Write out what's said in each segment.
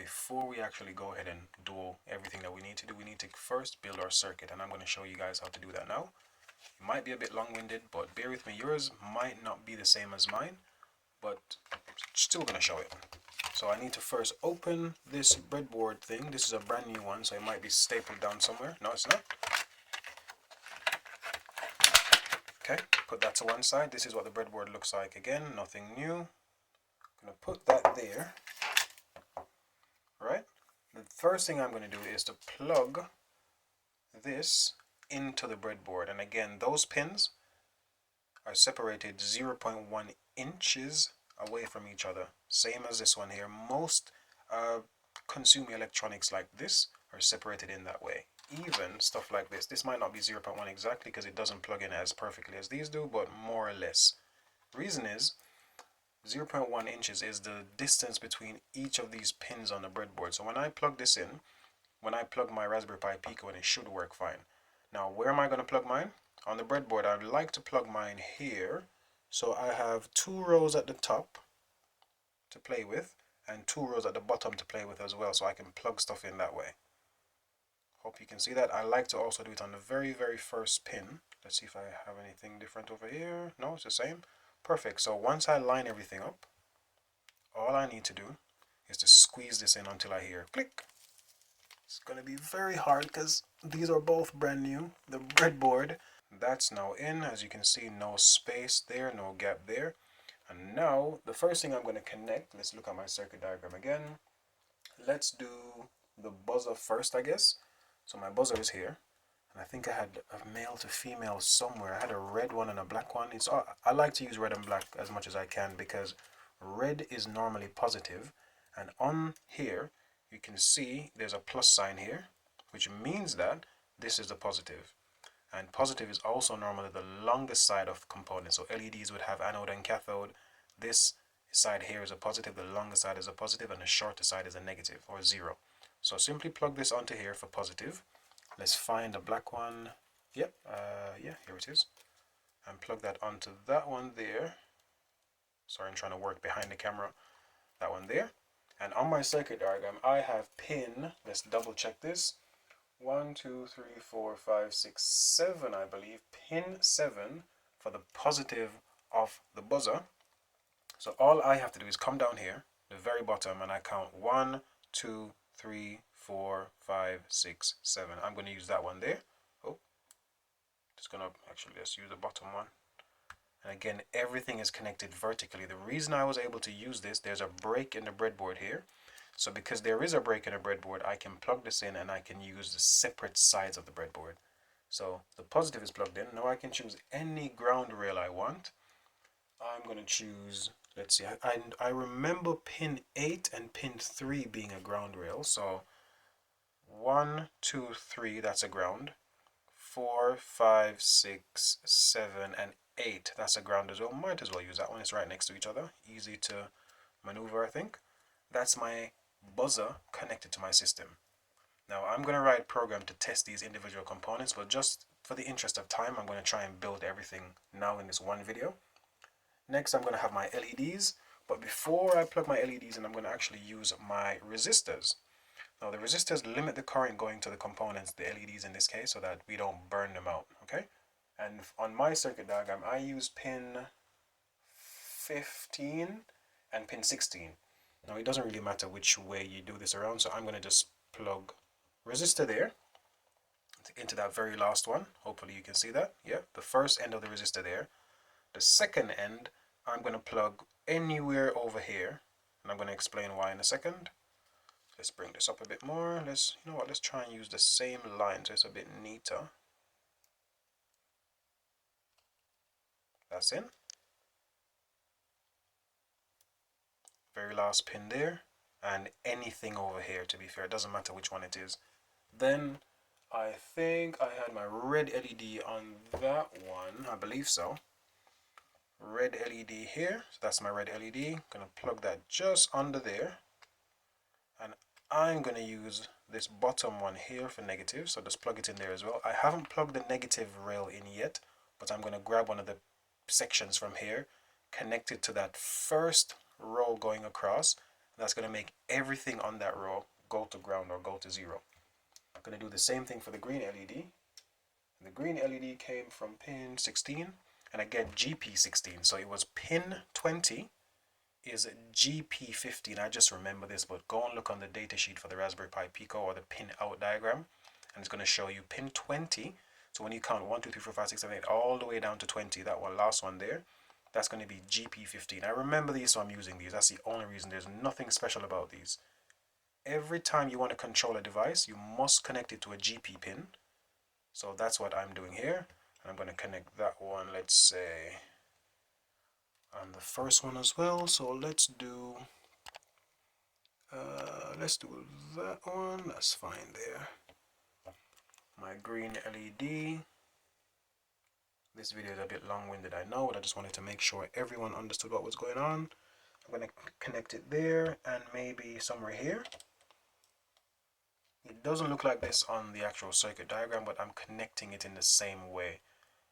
before we actually go ahead and do everything that we need to do, we need to first build our circuit, and I'm going to show you guys how to do that now. It might be a bit long-winded, but bear with me. Yours might not be the same as mine, but still going to show it. So I need to first open this breadboard thing. This is a brand new one, so it might be stapled down somewhere. No, it's not. Okay, put that to one side. This is what the breadboard looks like. Again, nothing new. I'm going to put that there. Right? The first thing I'm going to do is to plug this into the breadboard. And again, those pins are separated 0.1 inches away from each other. Same as this one here. Most consumer electronics like this are separated in that way. Even stuff like this. This might not be 0.1 exactly because it doesn't plug in as perfectly as these do, but more or less. Reason is 0.1 inches is the distance between each of these pins on the breadboard. So when I plug this in, when I plug my Raspberry Pi Pico, and it should work fine. Now, where am I going to plug mine? On the breadboard, I'd like to plug mine here. So I have 2 rows at the top to play with, and 2 rows at the bottom to play with as well, so I can plug stuff in that way. Hope you can see that. I like to also do it on the very, very first pin. Let's see if I have anything different over here. No, it's the same. Perfect. So once I line everything up, all I need to do is to squeeze this in until I hear click. It's going to be very hard because these are both brand new. The breadboard, that's now in. As you can see, no space there, no gap there. And now, the first thing I'm going to connect, let's look at my circuit diagram again. Let's do the buzzer first, I guess. So my buzzer is here. And I think I had a male to female somewhere. I had a red one and a black one. I like to use red and black as much as I can because red is normally positive. And on here, you can see there's a plus sign here, which means that this is the positive. And positive is also normally the longest side of components. So LEDs would have anode and cathode. This side here is a positive, the longest side is a positive, and the shorter side is a negative or 0. So simply plug this onto here for positive. Let's find a black one. Yep, yeah, here it is. And plug that onto that one there. Sorry, I'm trying to work behind the camera. That one there. And on my circuit diagram, I have pin, let's double check this. 1, 2, 3, 4, 5, 6, 7, I believe. Pin 7 for the positive of the buzzer. So all I have to do is come down here, the very bottom, and I count 1, 2, 3, 4, 5, 6, 7. I'm going to use that one there. Oh, just going to actually let's use the bottom one. And again, everything is connected vertically. The reason I was able to use this, there's a break in the breadboard here. So because there is a break in the breadboard, I can plug this in and I can use the separate sides of the breadboard. So the positive is plugged in. Now I can choose any ground rail I want. I'm going to choose, let's see, I remember pin 8 and pin 3 being a ground rail. So 1, 2, 3, that's a ground. 4, 5, 6, 7, and 8, that's a ground as well. Might as well use that one. It's right next to each other. Easy to maneuver, I think. That's my buzzer connected to my system. Now I'm going to write a program to test these individual components, but just for the interest of time, I'm going to try and build everything now in this one video. Next, I'm going to have my LEDs, but before I plug my LEDs in, I'm going to actually use my resistors. Now the resistors limit the current going to the components, the LEDs in this case, so that we don't burn them out, okay? And on my circuit diagram, I use pin 15 and pin 16. Now it doesn't really matter which way you do this around, so I'm going to just plug resistor there into that very last one. Hopefully you can see that. Yeah, the first end of the resistor there. The second end, I'm going to plug anywhere over here, and I'm going to explain why in a second. Let's bring this up a bit more. Let's try and use the same line so it's a bit neater. That's in. Very last pin there, and anything over here, to be fair, it doesn't matter which one it is. Then I think I had my red LED on that one, I believe so. Red LED here, so that's my red LED. Gonna plug that just under there, and I'm gonna use this bottom one here for negative, so just plug it in there as well. I haven't plugged the negative rail in yet, but I'm gonna grab one of the sections from here, connect it to that first row going across, That's going to make everything on that row go to ground or go to 0. I'm going to do the same thing for the green LED. The green LED came from pin 16, and again GP16, so it was pin 20 is GP15. I just remember this, but go and look on the datasheet for the Raspberry Pi Pico or the pin out diagram, and it's going to show you pin 20. So when you count 1, 2, 3, 4, 5, 6, 7, 8 all the way down to 20, that one last one there, that's going to be GP15. I remember these, so I'm using these. That's the only reason. There's nothing special about these. Every time you want to control a device, you must connect it to a GP pin. So that's what I'm doing here. And I'm going to connect that one, let's say, on the first one as well. So let's do that one. That's fine there. My green LED. This video is a bit long-winded, I know, but I just wanted to make sure everyone understood what was going on. I'm going to connect it there and maybe somewhere here. It doesn't look like this on the actual circuit diagram, but I'm connecting it in the same way.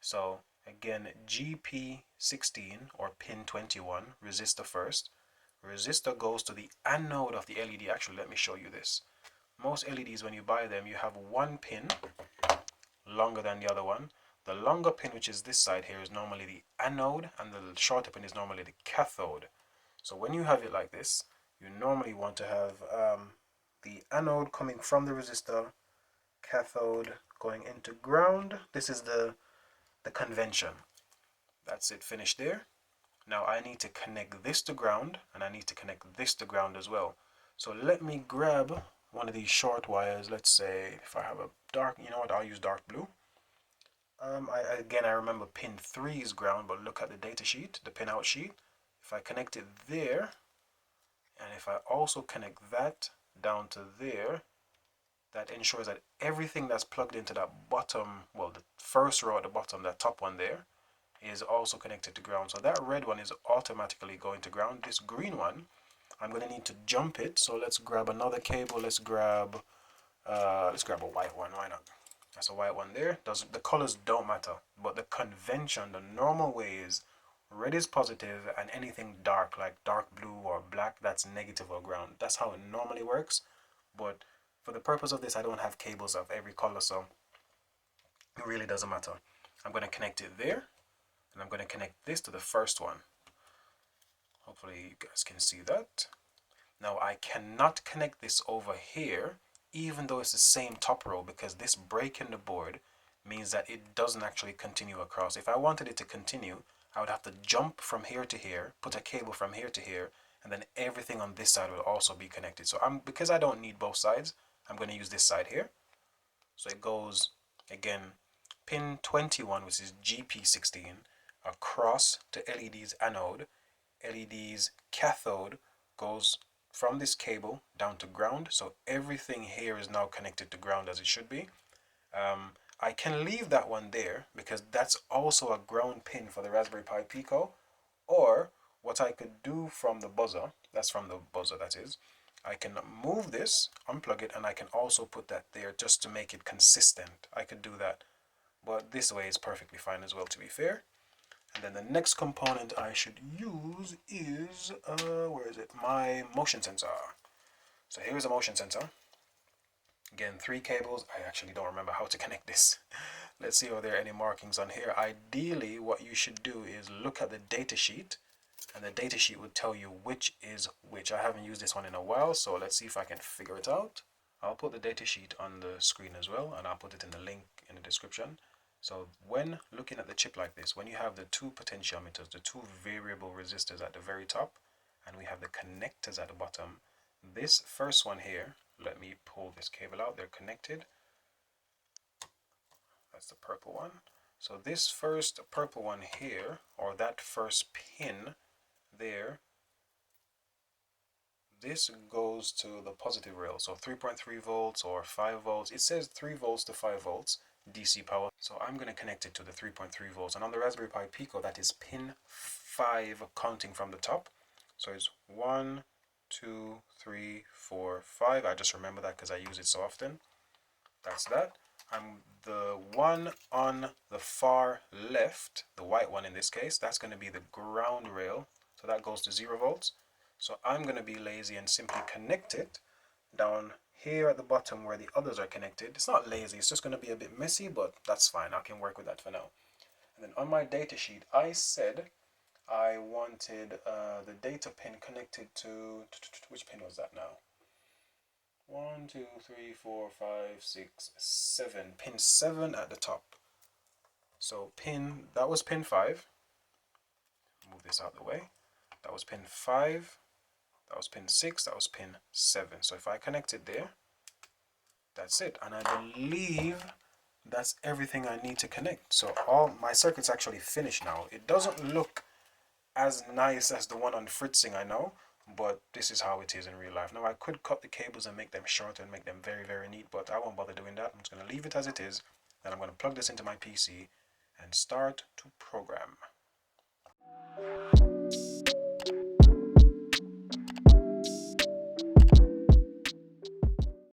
So again, GP16 or pin 21, resistor first. Resistor goes to the anode of the LED. Actually, let me show you this. Most LEDs, when you buy them, you have one pin longer than the other one. The longer pin, which is this side here, is normally the anode, and the shorter pin is normally the cathode. So when you have it like this, you normally want to have the anode coming from the resistor, cathode going into ground. This is the convention. That's it, finished there. Now I need to connect this to ground, and I need to connect this to ground as well. So let me grab one of these short wires. Let's say if I have a dark, you know what, I'll use dark blue. I remember pin 3 is ground, but look at the data sheet, the pin out sheet. If I connect it there, and if I also connect that down to there, that ensures that everything that's plugged into that bottom, well, the first row at the bottom, that top one there, is also connected to ground. So that red one is automatically going to ground. This green one, I'm going to need to jump it. So let's grab another cable. Let's grab a white one. Why not? That's a white one there. The colors don't matter, but the convention, the normal way is red is positive, and anything dark like dark blue or black, that's negative or ground. That's how it normally works. But for the purpose of this, I don't have cables of every color, so it really doesn't matter. I'm going to connect it there, and I'm going to connect this to the first one. Hopefully you guys can see that. Now I cannot connect this over here, even though it's the same top row, because this break in the board means that it doesn't actually continue across. If I wanted it to continue, I would have to jump from here to here, put a cable from here to here, and then everything on this side will also be connected. So because I don't need both sides, I'm going to use this side here. So it goes, again, pin 21, which is GP16, across to LED's anode. LED's cathode goes from this cable down to ground. So everything here is now connected to ground as it should be. I can leave that one there because that's also a ground pin for the Raspberry Pi Pico. Or what I could do from the buzzer, that is, I can move this, unplug it, and I can also put that there just to make it consistent. I could do that. But this way is perfectly fine as well, to be fair. And then the next component I should use is, where is it? My motion sensor. So here's a motion sensor. Again, 3 cables. I actually don't remember how to connect this. Let's see if there are any markings on here. Ideally, what you should do is look at the data sheet, and the data sheet would tell you which is which. I haven't used this one in a while, so let's see if I can figure it out. I'll put the data sheet on the screen as well, and I'll put it in the link in the description. So when looking at the chip like this, when you have the 2 potentiometers, the 2 variable resistors at the very top, and we have the connectors at the bottom, this first one here, let me pull this cable out, they're connected. That's the purple one. So this first purple one here, or that first pin there, this goes to the positive rail. So 3.3 volts or 5 volts. It says 3 volts to 5 volts DC power. So I'm going to connect it to the 3.3 volts. And on the Raspberry Pi Pico, that is pin 5 counting from the top. So it's 1, 2, 3, 4, 5. I just remember that because I use it so often. That's that. The one on the far left, the white one in this case, that's going to be the ground rail. So that goes to 0 volts. So I'm going to be lazy and simply connect it down here at the bottom where the others are connected. It's not lazy, it's just going to be a bit messy, but that's fine. I can work with that for now. And then on my data sheet, I said I wanted the data pin connected to, which pin was that now? 1, 2, 3, 4, 5, 6, 7. Pin 7 at the top. So that was pin 5. Move this out of the way. That was pin 5. That was pin 6. That was pin 7. So if I connect it there, that's it. And I believe that's everything I need to connect. So all my circuit's actually finished now. It doesn't look as nice as the one on Fritzing, I know, but this is how it is in real life. Now I could cut the cables and make them shorter and make them very, very neat, but I won't bother doing that. I'm just going to leave it as it is. Then I'm going to plug this into my PC and start to program.